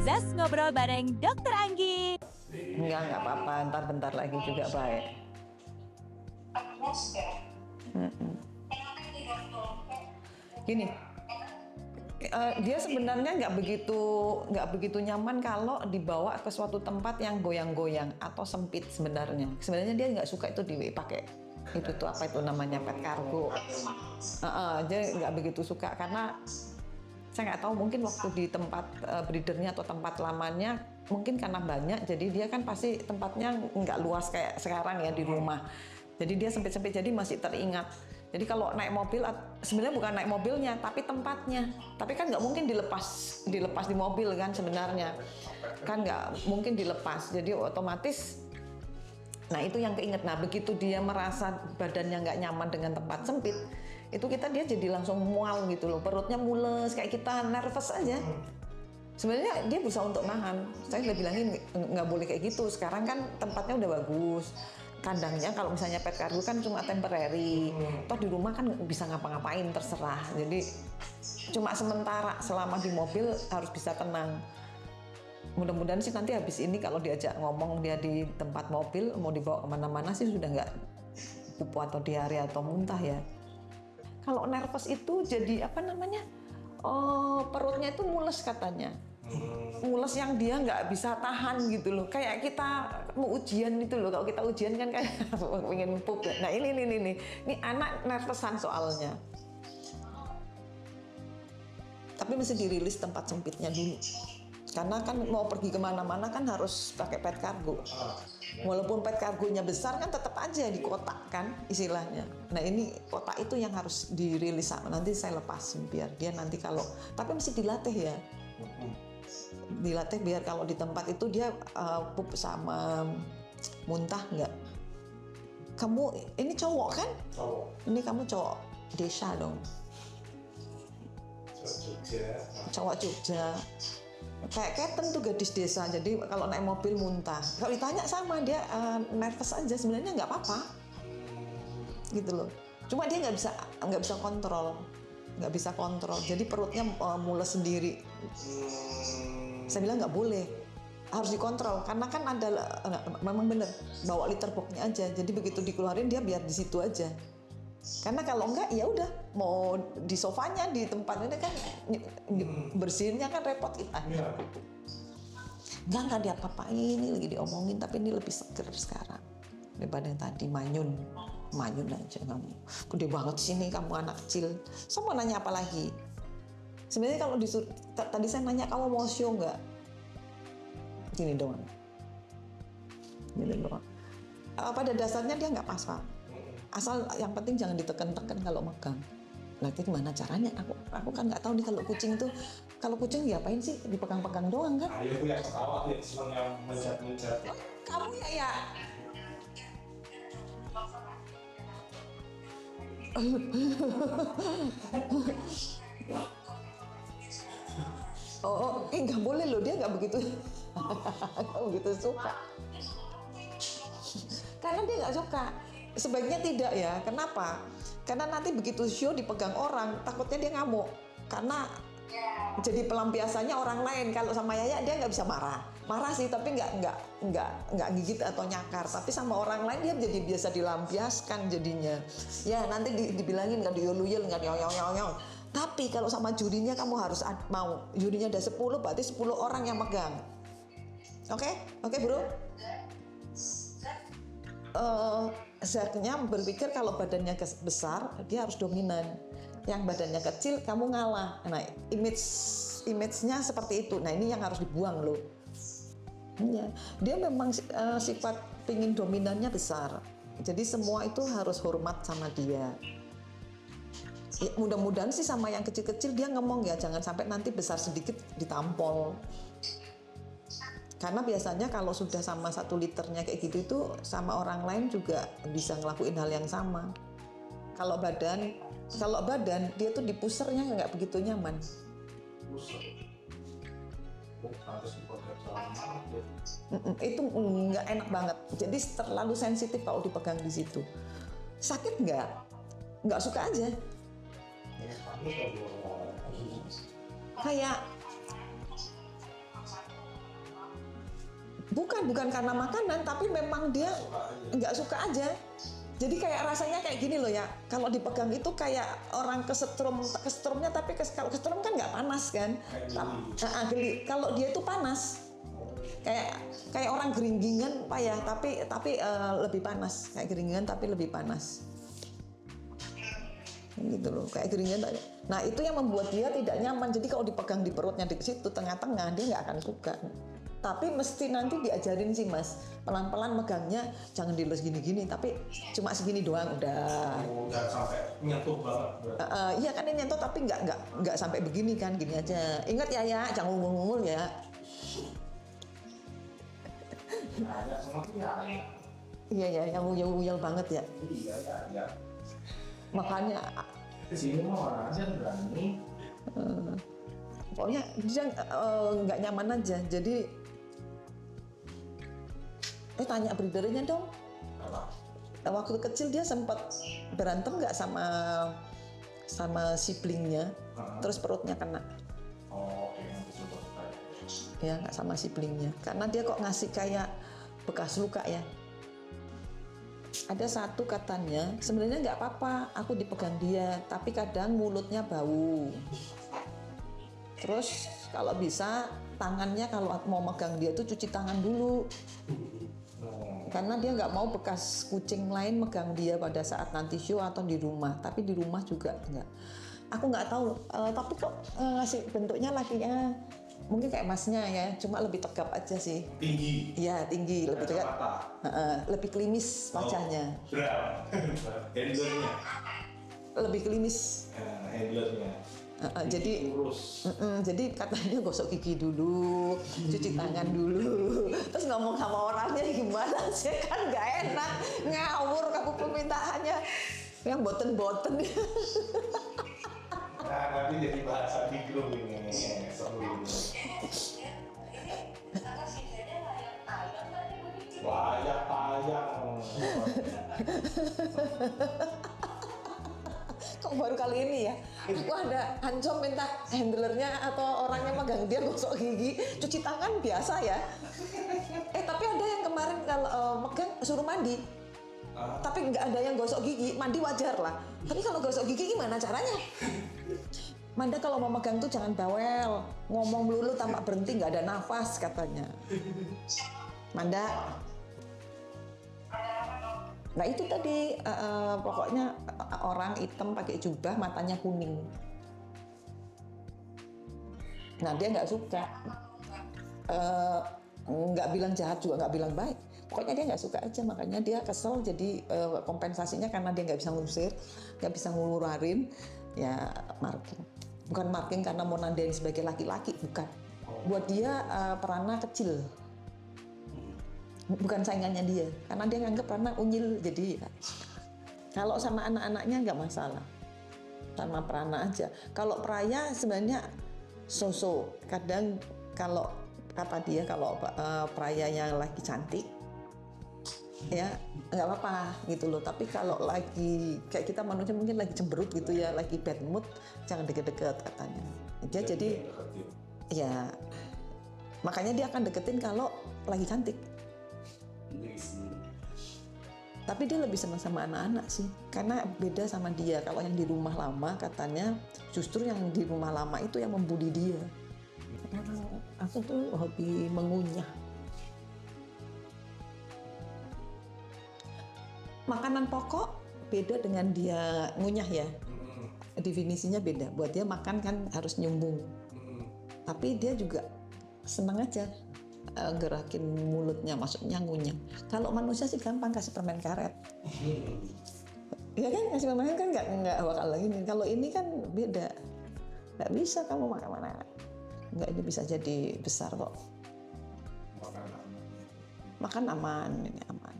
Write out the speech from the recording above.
Sukses ngobrol bareng Dokter Anggi. Enggak apa-apa, ntar bentar lagi juga baik. Gini, dia sebenarnya nggak begitu nyaman kalau dibawa ke suatu tempat yang goyang-goyang atau sempit sebenarnya. Sebenarnya dia nggak suka itu dipakai itu tuh apa itu namanya pet cargo. Dia nggak begitu suka karena saya nggak tahu mungkin waktu di tempat breedernya atau tempat lamanya mungkin karena banyak jadi dia kan pasti tempatnya nggak luas kayak sekarang ya di rumah. Jadi dia sempit-sempit jadi masih teringat. Jadi kalau naik mobil sebenarnya bukan naik mobilnya tapi tempatnya. Tapi kan nggak mungkin dilepas di mobil kan sebenarnya. Kan nggak mungkin dilepas. Jadi otomatis nah itu yang keinget. Nah begitu dia merasa badannya nggak nyaman dengan tempat sempit, itu dia jadi langsung mual gitu loh, perutnya mules kayak kita nervous aja. Sebenarnya dia bisa untuk nahan. Saya udah bilangin nggak boleh kayak gitu. Sekarang kan tempatnya udah bagus. Kandangnya kalau misalnya pet cargo kan cuma temporary. Toh di rumah kan bisa ngapa-ngapain terserah. Jadi cuma sementara selama di mobil harus bisa tenang. Mudah-mudahan sih nanti habis ini kalau diajak ngomong dia di tempat mobil mau dibawa kemana-mana sih sudah nggak pupu atau diare atau muntah ya. Kalau nervous itu jadi apa namanya? Perutnya itu mules katanya. Mules yang dia nggak bisa tahan gitu loh. Kayak kita mau ujian itu loh. Kalau kita ujian kan kayak pengen pup. Nah ini anak nervousan soalnya. Tapi mesti dirilis tempat sempitnya dulu. Karena kan mau pergi kemana-mana kan harus pakai pet cargo. Walaupun pet cargonya besar kan tetap aja di kotak kan istilahnya. Nah ini kotak itu yang harus dirilis. Nanti saya lepasin biar dia nanti kalau. Tapi mesti dilatih ya. Dilatih biar kalau di tempat itu dia pup sama muntah nggak. Kamu ini cowok kan? Cowok. Ini kamu cowok desa dong. Cowok Jogja. Kayak tentu gadis desa, jadi kalau naik mobil muntah. Kalau ditanya sama dia nervous aja, sebenarnya nggak apa-apa, gitu loh. Cuma dia nggak bisa kontrol, jadi perutnya mules sendiri. Saya bilang nggak boleh, harus dikontrol karena kan ada memang bener bawa liter boxnya aja. Jadi begitu dikeluarin dia biar di situ aja. Karena kalau enggak ya udah mau di sofanya di tempat ini kan bersihinnya kan repot kita. Enggak dia apa-apain, ini lagi diomongin tapi ini lebih seger sekarang daripada yang tadi manyun aja kamu. Gede banget sini kamu anak kecil. Saya mau nanya apa lagi? Sebenarnya kalau disuruh tadi saya nanya kamu mau show enggak? Gini doang. Pada dasarnya dia nggak pasal. Asal yang penting jangan ditekan-tekan kalau megang. Nah itu gimana caranya? Aku kan nggak tahu nih kalau kucing diapain sih? Dipegang-pegang doang kan? Ayo yang ketawa, senang yang mencat-mencat. Kamu ya. Nggak boleh loh, dia nggak begitu suka. Karena dia nggak suka. Sebaiknya tidak ya. Kenapa? Karena nanti begitu show dipegang orang, takutnya dia ngamuk. Karena jadi pelampiasannya orang lain. Kalau sama Yaya dia nggak bisa marah sih, tapi nggak gigit atau nyakar. Tapi sama orang lain dia jadi biasa dilampiaskan jadinya. Ya nanti dibilangin nggak diyoluyel, nggak nyong. Tapi kalau sama jurinya kamu harus mau. Jurinya ada 10, berarti 10 orang yang megang. Oke bro. Zaknya berpikir kalau badannya besar dia harus dominan, yang badannya kecil kamu ngalah. Nah image-nya seperti itu. Nah ini yang harus dibuang loh. Ya, dia memang sifat pingin dominannya besar, jadi semua itu harus hormat sama dia. Ya, mudah-mudahan sih sama yang kecil-kecil dia ngomong ya, jangan sampai nanti besar sedikit ditampol. Karena biasanya kalau sudah sama 1 liternya kayak gitu itu sama orang lain juga bisa ngelakuin hal yang sama. Kalau badan dia tuh di pusernya nggak begitu nyaman. Itu nggak enak banget. Jadi terlalu sensitif kalau dipegang di situ. Sakit nggak? Nggak suka aja. Kayak Bukan karena makanan, tapi memang dia nggak suka aja. Jadi kayak rasanya kayak gini loh ya, kalau dipegang itu kayak orang kesetrumnya, tapi kalau kesetrum kan nggak panas kan, geli. Kalau dia itu panas, kayak orang geringgingan pak ya, tapi lebih panas, kayak geringgingan tapi lebih panas, gitu loh, kayak geringgingan. Nah itu yang membuat dia tidak nyaman. Jadi kalau dipegang di perutnya di situ tengah-tengah, dia nggak akan suka. Tapi mesti nanti diajarin sih mas, pelan-pelan megangnya, jangan dilus gini-gini, tapi cuma segini doang udah. Udah sampai nyentuh banget. Iya kan ini nyentuh tapi nggak sampai begini kan, gini aja. Ingat ya, jangan ngumul-ngumul ya. Ada sama ya. Iya ya, yang uyel-uyel banget ya. Iya. Makanya Di sini mah orang aja berani. pokoknya dia nggak nyaman aja. Jadi tanya breedernya dong. Apa? Waktu kecil dia sempat berantem nggak sama siblingnya, terus perutnya kena. Oh, oke, nanti coba. Ya nggak sama siblingnya, karena dia kok ngasih kayak bekas luka ya. Ada satu katanya, sebenarnya nggak apa-apa, aku dipegang dia, tapi kadang mulutnya bau. Terus kalau bisa tangannya kalau mau megang dia tuh cuci tangan dulu. Karena dia nggak mau bekas kucing lain megang dia pada saat nanti show atau di rumah. Tapi di rumah juga nggak. Aku nggak tahu, tapi kok ngasih bentuknya lakinya mungkin kayak masnya ya, cuma lebih tegap aja sih. Tinggi. Iya tinggi, lebih tegap, lebih klimis wajahnya. Berapa? Handlernya. Lebih klimis. Handlernya. Jadi jadi katanya gosok gigi dulu, cuci tangan dulu, terus ngomong sama orangnya gimana sih, kan nggak enak, ngawur kamu permintaannya yang boten-boten. Nah, nanti jadi bahasa di grup ini. Layak tayang. Kok baru kali ini ya? Aku ada Ancom minta handlernya atau orangnya megang dia gosok gigi, cuci tangan biasa ya. Tapi ada yang kemarin kalau megang suruh mandi. Tapi nggak ada yang gosok gigi, mandi wajar lah. Tapi kalau gosok gigi gimana caranya? Manda kalau mau megang tuh jangan bawel, ngomong melulu tanpa berhenti, nggak ada nafas katanya. Manda. Nah itu tadi pokoknya orang hitam pakai jubah, matanya kuning. Nah dia nggak suka, nggak bilang jahat juga nggak bilang baik. Pokoknya dia nggak suka aja, makanya dia kesel. Jadi kompensasinya karena dia nggak bisa ngusir, nggak bisa ngulurin, ya marking. Bukan marking karena mau nandain sebagai laki-laki, bukan. Buat dia Prana kecil. Bukan saingannya dia, karena dia nganggap Prana unyil, jadi ya. Kalau sama anak-anaknya nggak masalah, sama Prana aja. Kalau Praya sebenarnya so-so, kadang kalau kata dia kalau Praya yang lagi cantik, ya nggak apa-apa gitu loh. Tapi kalau lagi kayak kita manusia mungkin lagi cemberut gitu ya, lagi bad mood, jangan deket-deket katanya. Dia jadi ya makanya dia akan deketin kalau lagi cantik. Tapi dia lebih senang sama anak-anak sih, karena beda sama dia. Kalau yang di rumah lama katanya justru yang di rumah lama itu yang membuli dia. Aku tuh hobi mengunyah. Makanan pokok beda dengan dia ngunyah ya. Definisinya beda. Buat dia makan kan harus nyumbung. Tapi dia juga senang aja gerakin mulutnya, maksudnya ngunyah. Kalau manusia sih gampang, kasih permen karet. Ya kan, kasih permen kan nggak bakal ini. Kalau ini kan beda, nggak bisa kamu makan mana. Nggak, ini bisa jadi besar kok. Makan aman, ini aman.